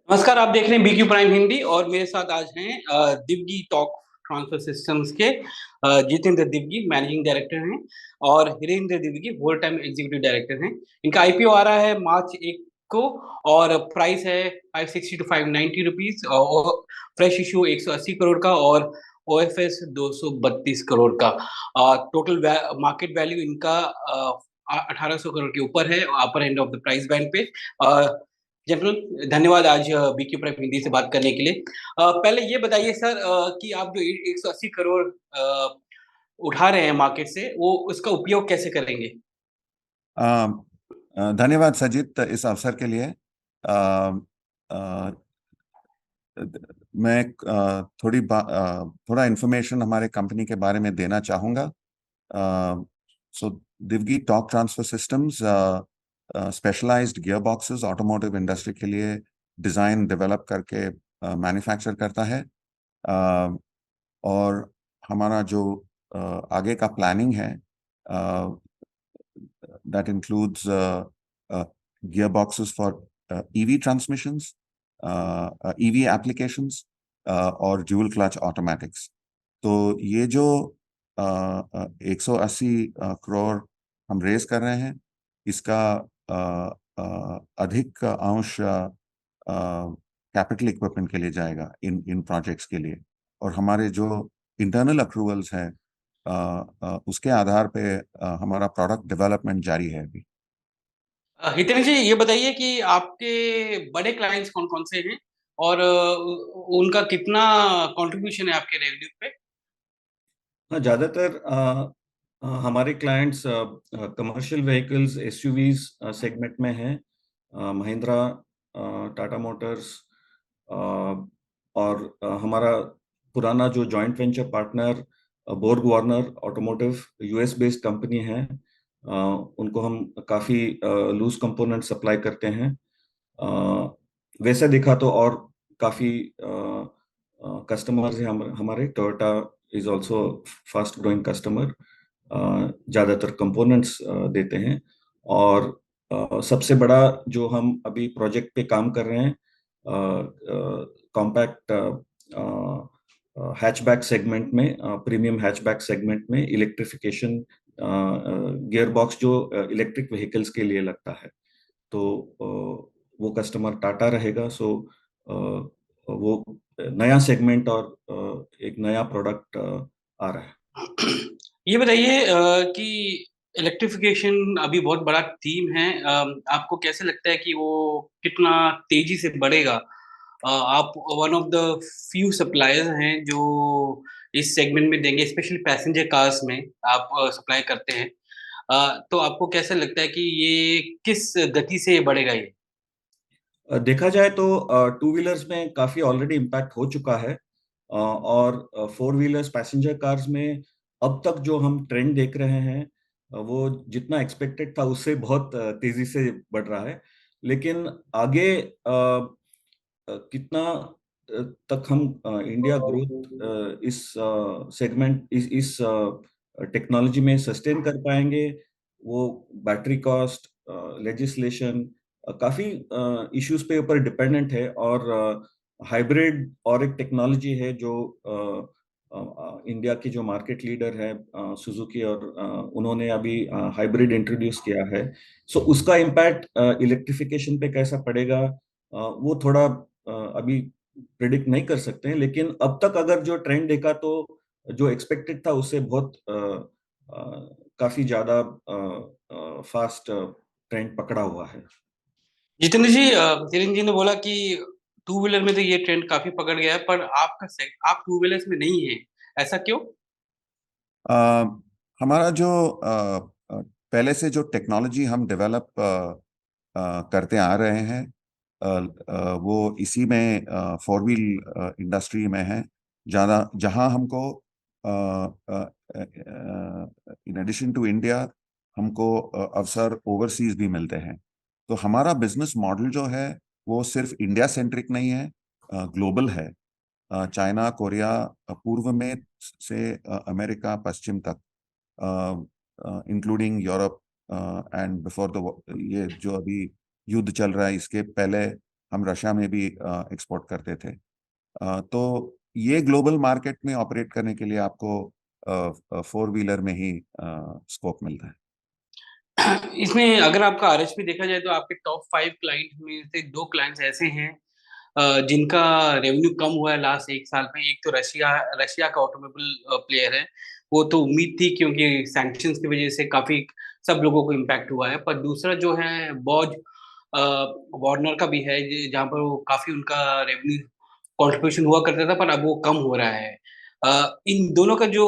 नमस्कार। आप देख रहे हैं बीक्यू प्राइम हिंदी और मेरे साथ आज हैं दिव्गी टॉक ट्रांसफर सिस्टम्स के जितेंद्र दिव्गी मैनेजिंग डायरेक्टर हैं और Hirendra Divgi whole time executive director हैं। इनका आईपीओ आ रहा है मार्च 1 को और प्राइस है 560 to 590 रुपीज और फ्रेश इशू 180 करोड़ का और ओएफएस 232 करोड़ का। टोटल मार्केट वैल्यू इनका 1800 करोड़ के ऊपर है, upper end of the price band पे। जनरल धन्यवाद आज बीक्यू प्राइम हिंदी से बात करने के लिए। पहले ये बताइए सर कि आप जो 180 करोड़ उठा रहे हैं मार्केट से, वो उसका उपयोग कैसे करेंगे? धन्यवाद सजित इस अवसर के लिए। अ, अ, मैं थोड़ा इन्फॉर्मेशन हमारे कंपनी के बारे में देना चाहूँगा। So Divgi torque transfer systems specialized gear boxes automotive industry के लिए डिज़ाइन डेवलप करके मैन्युफैक्चर करता है। और हमारा जो आगे का प्लानिंग है that includes gearboxes for EV transmissions, EV applications और dual clutch automatics। तो ये जो 180 करोड़ हम रेज कर रहे हैं, इसका अधिक अंश कैपिटल इक्विपमेंट के लिए जाएगा इन इन प्रोजेक्ट्स के लिए। और हमारे जो इंटरनल अप्रूवल्स हैं उसके आधार पे हमारा प्रोडक्ट डेवलपमेंट जारी है अभी। हितेन जी, ये बताइए कि आपके बड़े क्लाइंट्स कौन कौन से हैं और उनका कितना कंट्रीब्यूशन है आपके रेवेन्यू पे? हाँ, ज़्यादातर हमारे clients commercial vehicles SUVs segment में हैं। महिंद्रा, टाटा मोटर्स और हमारा पुराना जो joint venture partner Borg Warner automotive US based company है, उनको हम काफ़ी लूज कंपोनेंट सप्लाई करते हैं। वैसे देखा तो और काफ़ी कस्टमर्स हैं हमारे। Toyota is also fast growing customer, ज़्यादातर कंपोनेंट्स देते हैं। और सबसे बड़ा जो हम अभी प्रोजेक्ट पे काम कर रहे हैं, कॉम्पैक्ट हैचबैक सेगमेंट में, प्रीमियम हैचबैक सेगमेंट में इलेक्ट्रिफिकेशन गियर बॉक्स जो इलेक्ट्रिक व्हीकल्स के लिए लगता है, तो वो कस्टमर टाटा रहेगा। सो वो नया सेगमेंट और एक नया प्रोडक्ट आ रहा है। ये बताइए कि इलेक्ट्रिफिकेशन अभी बहुत बड़ा थीम है। आपको कैसे लगता है कि वो कितना तेजी से बढ़ेगा? आप one of the few suppliers हैं जो इस सेगमेंट में देंगे, स्पेशली पैसेंजर कार्स में आप सप्लाई करते हैं। तो आपको कैसे लगता है कि ये किस गति से बढ़ेगा ये? देखा जाए तो टू व्हीलर्स में काफी ऑलरेडी इम्पैक्ट हो चुका है, और फोर व्हीलर्स पैसेंजर कार्स में अब तक जो हम ट्रेंड देख रहे हैं, वो जितना एक्सपेक्टेड था उससे बहुत तेजी से बढ़ रहा है। लेकिन आगे कितना तक हम इंडिया ग्रोथ इस सेगमेंट इस टेक्नोलॉजी में सस्टेन कर पाएंगे, वो बैटरी कॉस्ट, लेजिस्लेशन, काफी इश्यूज पे ऊपर डिपेंडेंट है। और हाइब्रिड और एक टेक्नोलॉजी है जो इंडिया की जो मार्केट लीडर है सुजुकी, और उन्होंने अभी हाइब्रिड इंट्रोड्यूस किया है। सो उसका इम्पैक्ट इलेक्ट्रिफिकेशन पे कैसा पड़ेगा, वो थोड़ा अभी प्रिडिक्ट नहीं कर सकते हैं। लेकिन अब तक अगर जो ट्रेंड देखा तो जो एक्सपेक्टेड था उससे बहुत काफी ज्यादा फास्ट ट्रेंड पकड़ा हुआ है। जितेंद्र जी, जितेंद्र जी ने बोला कि टू व्हीलर में तो ये ट्रेंड काफी पकड़ गया है, पर आप टू व्हीलर्स में नहीं है, ऐसा क्यों? अ, हमारा जो पहले से जो टेक्नोलॉजी हम डेवलप करते आ रहे हैं, वो इसी में फोर व्हील इंडस्ट्री में है। ज़्यादा जहाँ हमको इन एडिशन टू इंडिया हमको अवसर ओवरसीज भी मिलते हैं। तो हमारा बिजनेस मॉडल जो है वो सिर्फ इंडिया सेंट्रिक नहीं है, ग्लोबल है। चाइना, कोरिया, पूर्व में से अमेरिका, पश्चिम तक, including Europe and before the, ये जो अभी युद्ध चल रहा है इसके पहले हम रशिया में भी एक्सपोर्ट करते थे। तो ये ग्लोबल मार्केट में ऑपरेट करने के लिए आपको फोर व्हीलर में ही स्कोप मिलता है। इसमें अगर आपका आरएचपी देखा जाए तो आपके टॉप 5 क्लाइंट में से 2 क्लाइंट्स ऐसे हैं जिनका रेवेन्यू कम हुआ है लास्ट 1 साल में। एक तो रशिया रशिया का ऑटोमोबाइल प्लेयर है, वो तो उम्मीद थी क्योंकि सैंक्शंस की वजह से काफी सब लोगों को इम्पैक्ट हुआ है। पर दूसरा जो है बॉज वार्नर का भी है, जहाँ पर वो काफी उनका रेवेन्यू कंट्रीब्यूशन हुआ करता था, पर अब वो कम हो रहा है। इन दोनों का जो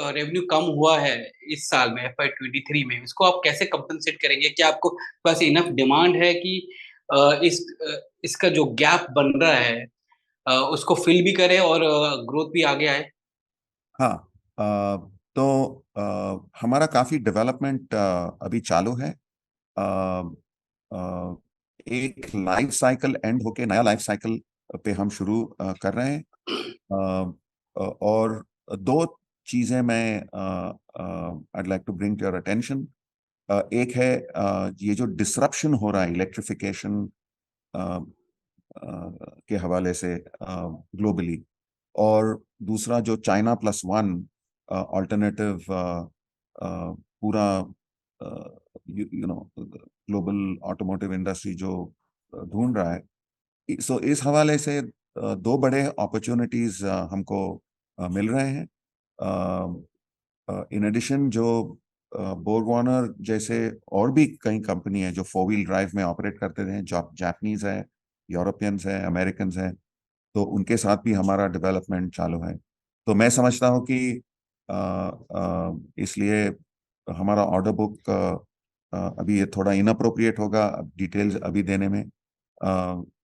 रेवेन्यू कम हुआ है इस साल में FY23 में, इसको आप कैसे कंपनसेट करेंगे? क्या आपको पास इनफ डिमांड है कि इसका जो गैप बन रहा है उसको फिल भी करे और ग्रोथ भी आगे आए? हाँ, तो हमारा काफी डेवलपमेंट अभी चालू है। अ, अ, एक लाइफ साइकिल एंड होके नया लाइफ साइकिल पे हम शुरू कर रहे हैं। और दो चीजें मैं I'd like to bring to your attention। एक है ये जो डिसरप्शन हो रहा है इलेक्ट्रिफिकेशन के हवाले से ग्लोबली, और दूसरा जो चाइना प्लस वन अल्टरनेटिव पूरा you know global automotive industry जो ढूंढ रहा है। सो इस हवाले से दो बड़े अपॉर्चुनिटीज हमको मिल रहे हैं। इन एडिशन जो बोर्गवानर जैसे और भी कई कंपनी है जो फोर व्हील ड्राइव में ऑपरेट करते हैं, जो जापानीज है, यूरोपियंस है, अमेरिकन है, तो उनके साथ भी हमारा डेवलपमेंट चालू है। तो मैं समझता हूँ कि इसलिए हमारा ऑर्डर बुक अभी ये थोड़ा इनअप्रोप्रिएट होगा डिटेल्स अभी देने में,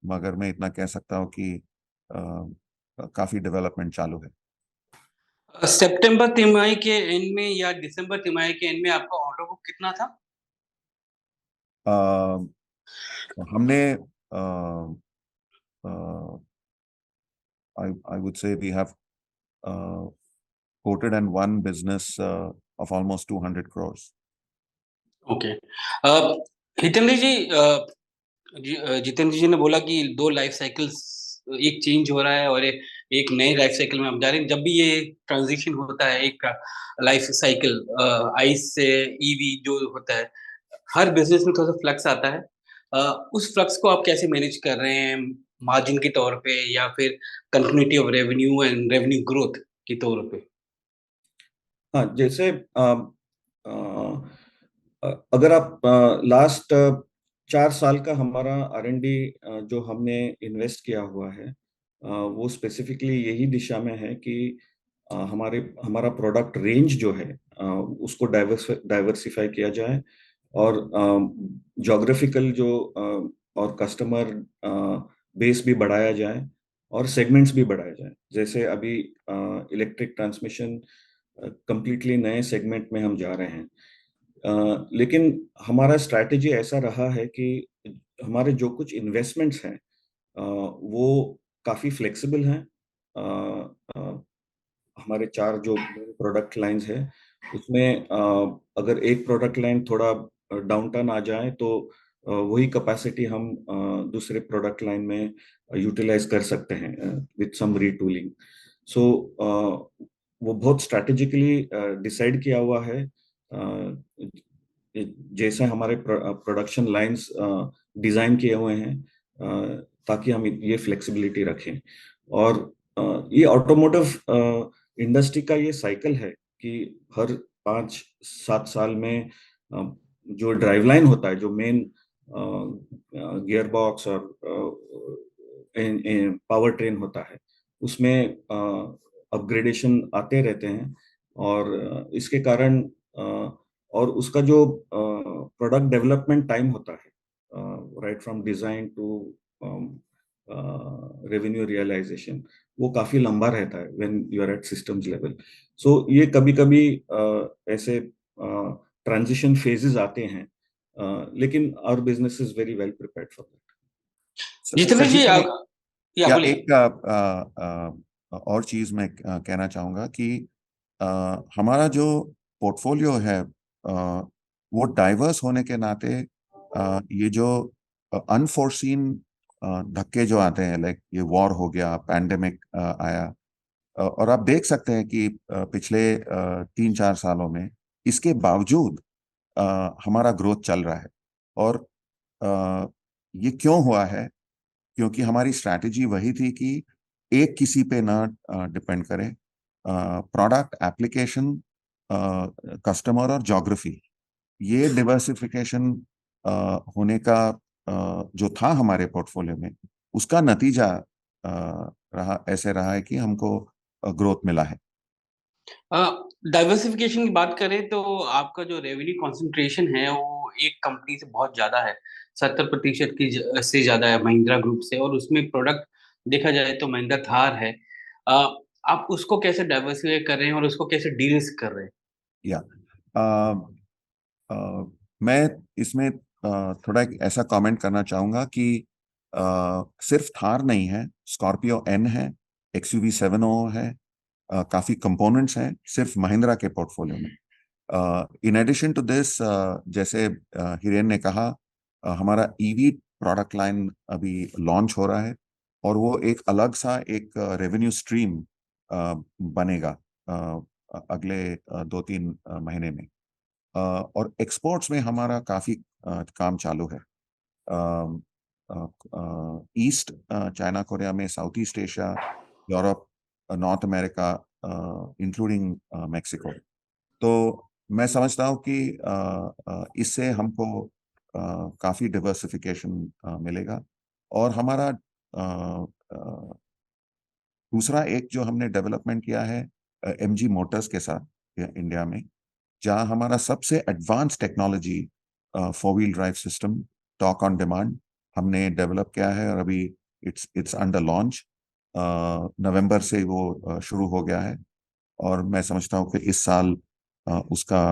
मगर मैं इतना कह सकता हूँ कि काफी डेवलपमेंट चालू है। सितंबर तिमाही के एंड में या दिसंबर तिमाही के एंड में आपका ऑर्डर बुक कितना था? हमने I would say we have quoted and won business of almost 200 crores. Okay. Hitendra ji, Jitendra ji ने बोला कि 2 लाइफ साइकिल्स, एक चेंज हो रहा है और एक नए लाइफ साइकिल में हम जा रहे हैं। जब भी ये ट्रांजिशन होता है एक लाइफ साइकिल आइस से ईवी जो होता है, हर बिजनेस में थोड़ा सा फ्लक्स आता है। उस फ्लक्स को आप कैसे मैनेज कर रहे हैं, मार्जिन के तौर पे या फिर continuity of revenue and revenue growth के तौर पे? हाँ, जैसे अगर आप लास्ट 4 साल का हमारा R&D जो हमने इन्वेस्ट किया हुआ है, वो स्पेसिफिकली यही दिशा में है कि हमारा प्रोडक्ट रेंज जो है उसको डाइवर्सिफाई किया जाए, और जोग्राफिकल जो और कस्टमर बेस भी बढ़ाया जाए, और सेगमेंट्स भी बढ़ाया जाए। जैसे अभी इलेक्ट्रिक ट्रांसमिशन कंप्लीटली नए सेगमेंट में हम जा रहे हैं। लेकिन हमारा स्ट्रैटेजी ऐसा रहा है कि हमारे जो कुछ इन्वेस्टमेंट्स हैं वो काफ़ी फ्लेक्सिबल हैं। हमारे 4 जो प्रोडक्ट लाइंस हैं उसमें अगर एक प्रोडक्ट लाइन थोड़ा डाउनटर्न आ जाए तो वही कैपेसिटी हम दूसरे प्रोडक्ट लाइन में यूटिलाइज कर सकते हैं विद सम रीटूलिंग। सो वो बहुत स्ट्रैटेजिकली डिसाइड किया हुआ है, जैसे हमारे प्रोडक्शन लाइंस डिजाइन किए हुए हैं, ताकि हम ये फ्लेक्सिबिलिटी रखें। और ये ऑटोमोटिव इंडस्ट्री का ये साइकिल है कि हर 5-7 साल में जो ड्राइवलाइन होता है, जो मेन गियर बॉक्स और पावर ट्रेन होता है, उसमें अपग्रेडेशन आते रहते हैं। और इसके कारण और उसका जो प्रोडक्ट डेवलपमेंट टाइम होता है, right from design to revenue realisation, वो काफी लंबा रहता है when you are at systems level. So ये कभी-कभी ऐसे ट्रांजिशन फेजेस आते हैं, लेकिन our business is very well prepared for that. Jitendra ji, Sachin, yeah yeah बोलिए। एक और चीज मैं कहना चाहूंगा कि हमारा जो पोर्टफोलियो है वो डाइवर्स होने के नाते ये जो अनफोर्सीन धक्के जो आते हैं, लाइक ये वॉर हो गया, पैंडेमिक आया, और आप देख सकते हैं कि पिछले 3-4 सालों में इसके बावजूद हमारा ग्रोथ चल रहा है। और अ, ये क्यों हुआ है? क्योंकि हमारी स्ट्रैटेजी वही थी कि एक किसी पे ना डिपेंड करें, प्रोडक्ट, एप्लीकेशन, कस्टमर और ज्योग्राफी, ये डिवर्सिफिकेशन होने का जो था हमारे पोर्टफोलियो में, उसका नतीजा ऐसे रहा है कि हमको ग्रोथ मिला है। डाइवर्सिफिकेशन की बात करें तो आपका जो रेवेन्यू कंसंट्रेशन है वो एक कंपनी से बहुत ज्यादा है, 70% से ज्यादा है महिंद्रा ग्रुप से, और उसमें प्रोडक्ट देखा जाए तो महिंद्रा थार है। अ, आप उसको कैसे डाइवर्सिफाई कर रहे हैं और उसको कैसे डीरिस्क कर रहे हैं? या अ, मैं इसमें थोड़ा एक ऐसा कमेंट करना चाहूंगा कि सिर्फ थार नहीं है, स्कॉर्पियो एन है, एक्सयूवी 700 है, काफी कंपोनेंट्स हैं सिर्फ महिंद्रा के पोर्टफोलियो में। इन एडिशन टू दिस, जैसे हिरेन ने कहा, हमारा ईवी प्रोडक्ट लाइन अभी लॉन्च हो रहा है, और वो एक अलग सा एक रेवेन्यू स्ट्रीम बनेगा अगले 2-3 महीने में। और एक्सपोर्ट्स में हमारा काफी काम चालू है। ईस्ट चाइना, कोरिया में, south east Asia, Europe, north America, including Mexico. तो मैं समझता हूँ कि इससे हमको काफी डिवर्सिफिकेशन मिलेगा। और हमारा दूसरा एक जो हमने डेवलपमेंट किया है एमजी मोटर्स के साथ इंडिया में, जहां हमारा सबसे advance technology, 4 wheel drive system, talk on demand, हमने डेवलप किया है, और अभी इट्स अंडर लॉन्च। नवंबर से वो शुरू हो गया है, और मैं समझता हूँ कि इस साल उसका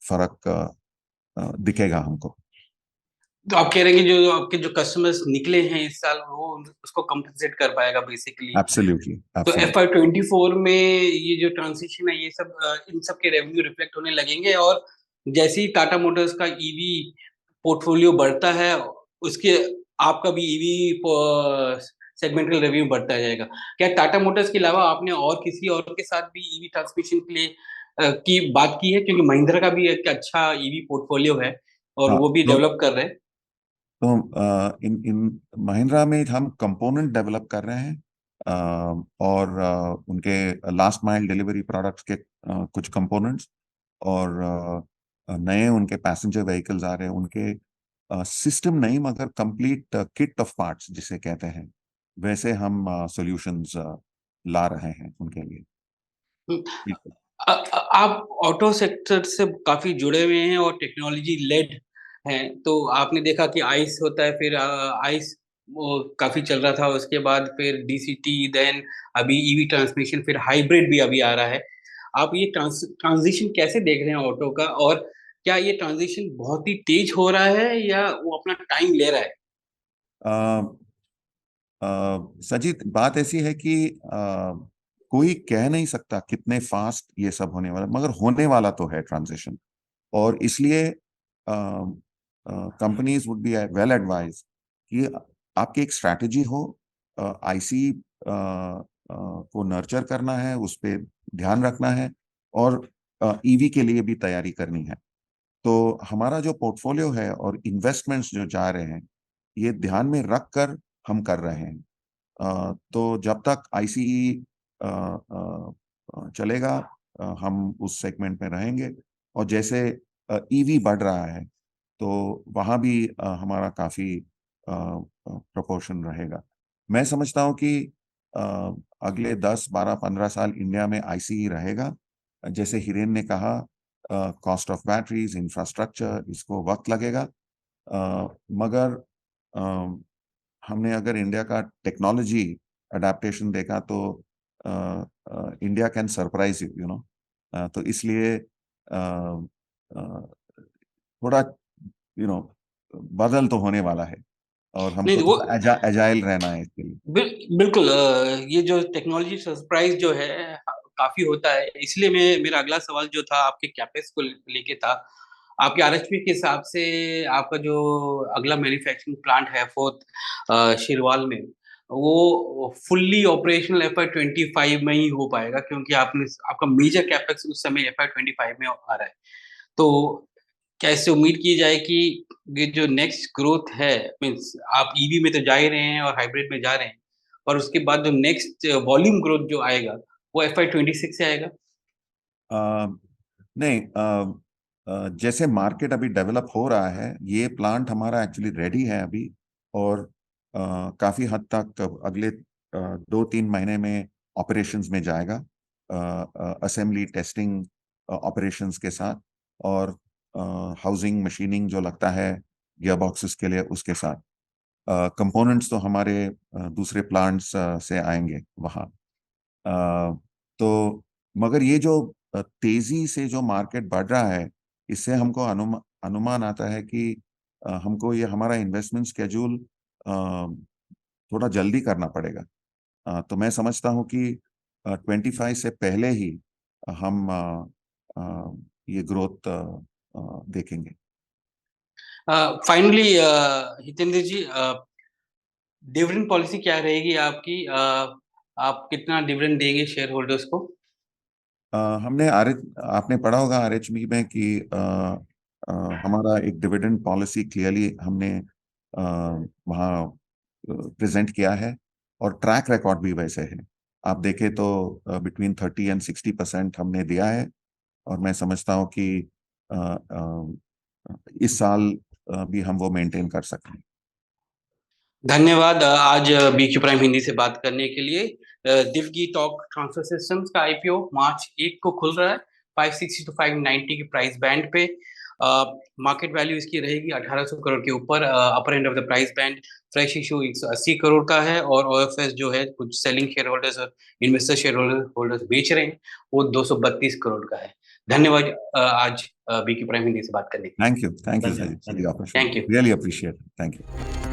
फर्क दिखेगा हमको। तो आप कह रहे हैं कि जो आपके जो कस्टमर्स निकले हैं इस साल वो उसको कंपनसेट कर पाएगा बेसिकली। एब्सोल्युटली, तो एब्सोल्युटली। FY 24 में ये जो ट्रांसिशन है ये सब इन सब के रेवेन्यू रिफ्लेक्ट होने लगेंगे, और जैसे ही टाटा मोटर्स का ईवी पोर्टफोलियो बढ़ता है उसके आपका भी ईवी सेगमेंटल रेवेन्यू बढ़ता जाएगा। क्या टाटा मोटर्स के अलावा आपने और किसी और के साथ भी ईवी ट्रांसमिशन के लिए की बात की है, क्योंकि महिंद्रा का भी एक अच्छा ईवी पोर्टफोलियो है और हाँ, वो भी डेवलप कर रहे हैं। इन इन महिंद्रा में हम कंपोनेंट डेवलप कर रहे हैं, और उनके लास्ट माइल डिलीवरी प्रोडक्ट्स के कुछ कंपोनेंट्स, और नए उनके पैसेंजर व्हीकल्स आ रहे हैं, उनके सिस्टम नहीं मगर कंप्लीट किट ऑफ पार्ट्स जिसे कहते हैं, वैसे हम सॉल्यूशंस ला रहे हैं उनके लिए। आप ऑटो सेक्टर से काफ़ी जुड़े हुए हैं और टेक्नोलॉजी लेड हैं, तो आपने देखा कि आइस होता है, फिर आइस वो काफ़ी चल रहा था, उसके बाद फिर डीसीटी, देन अभी ईवी ट्रांसमिशन, फिर हाइब्रिड भी अभी आ रहा है। आप ये ट्रांजिशन कैसे देख रहे हैं ऑटो का, और क्या ये ट्रांजिशन बहुत ही तेज हो रहा है या वो अपना टाइम ले रहा है? सजीत, बात ऐसी है कि कोई कह नहीं सकता कितने फास्ट ये सब होने वाला, मगर होने वाला तो है ट्रांजिशन। और इसलिए companies would be well advise कि आपकी एक स्ट्रैटेजी हो, आईसी को नर्चर करना है, उस पर ध्यान रखना है, और ईवी के लिए भी तैयारी करनी है। तो हमारा जो पोर्टफोलियो है और इन्वेस्टमेंट्स जो जा रहे हैं, ये ध्यान में रख कर हम कर रहे हैं। तो जब तक आईसीई चलेगा, हम उस सेगमेंट में रहेंगे। और जैसे ईवी बढ़ रहा है, तो वहाँ भी हमारा काफी प्रोपोर्शन रहेगा। मैं समझता हूँ कि अ, अगले 10, 12, 15 साल इंडिया में आईसीई रहेगा। जैसे हिरेन ने कहा, कॉस्ट ऑफ बैटरीज, इंफ्रास्ट्रक्चर, इसको वक्त लगेगा, मगर हमने अगर इंडिया का टेक्नोलॉजी अडेप्टेशन देखा तो India can surprise you, you know. तो इसलिए थोड़ा, यू नो, बदल तो होने वाला है, और हमको नहीं वो थोड़ा एजाइल रहना है इसके लिए। बिल्कुल, ये जो टेक्नोलॉजी सरप्राइज जो है काफी होता है, इसलिए मैं मेरा अगला सवाल जो था आपके कैपेक्स को लेके था। आपके आरएचपी के हिसाब से आपका जो अगला मैन्युफैक्चरिंग प्लांट है फोर्थ शिरवाल में, वो फुल्ली ऑपरेशनल एफआई 25 में ही हो पाएगा, क्योंकि आपका मेजर कैपेक्स उस समय एफआई 25 में आ रहा है। तो कैसे उम्मीद की जाए कि ये जो नेक्स्ट ग्रोथ है, मीन्स आप ईवी में तो जा ही रहे हैं और हाइब्रिड में जा रहे हैं, और उसके बाद जो नेक्स्ट वॉल्यूम ग्रोथ जो आएगा वो एफआई 26 से आएगा? नहीं, जैसे मार्केट अभी डेवलप हो रहा है, ये प्लांट हमारा एक्चुअली रेडी है अभी, और काफी हद तक अगले 2-3 महीने में ऑपरेशंस में जाएगा, असेंबली टेस्टिंग ऑपरेशंस के साथ, और हाउसिंग मशीनिंग जो लगता है गियर बॉक्सेस के लिए उसके साथ। कंपोनेंट्स तो हमारे दूसरे प्लांट्स से आएंगे वहाँ। तो मगर ये जो तेजी से जो मार्केट बढ़ रहा है, इससे हमको अनुमान आता है कि हमको ये हमारा इन्वेस्टमेंट स्केड्यूल थोड़ा जल्दी करना पड़ेगा। तो मैं समझता हूँ कि 25 से पहले ही हम ये ग्रोथ देखेंगे। फाइनली हितेंद्र जी, डिविडेंड पॉलिसी क्या रहेगी आपकी? आप कितना डिविडेंड देंगे शेयर होल्डर्स को? हमने आपने पढ़ा होगा आरएचबी में कि हमारा एक डिविडेंड पॉलिसी क्लियरली हमने वहाँ प्रेजेंट किया है, और ट्रैक रिकॉर्ड भी वैसे है। आप देखें तो बिटवीन 30 and 60% हमने दिया है, और मैं समझता हूँ कि इस साल भी हम वो मेंटेन कर सकते हैं। धन्यवाद आज बीक्यू प्राइम हिंदी से बात करने के लिए। दिव्गी टॉक ट्रांसफर सिस्टम्स का आईपीओ मार्च 1 को खुल रहा है 560 to 590 के प्राइस बैंड पे। मार्केट वैल्यू इसकी रहेगी 1800 करोड़ के ऊपर, upper end of the price band. Fresh issue 180 crore का है, और ओएफएस जो है कुछ सेलिंग शेयर होल्डर्स और इन्वेस्टर शेयर होल्डर्स बेच रहे हैं, वो 232 करोड़ का है। धन्यवाद आज बीक्यू प्राइम हिंदी से बात करने के लिए। थैंक यू धन्यवाद। For the opportunity, thank you. Really appreciate, thank you.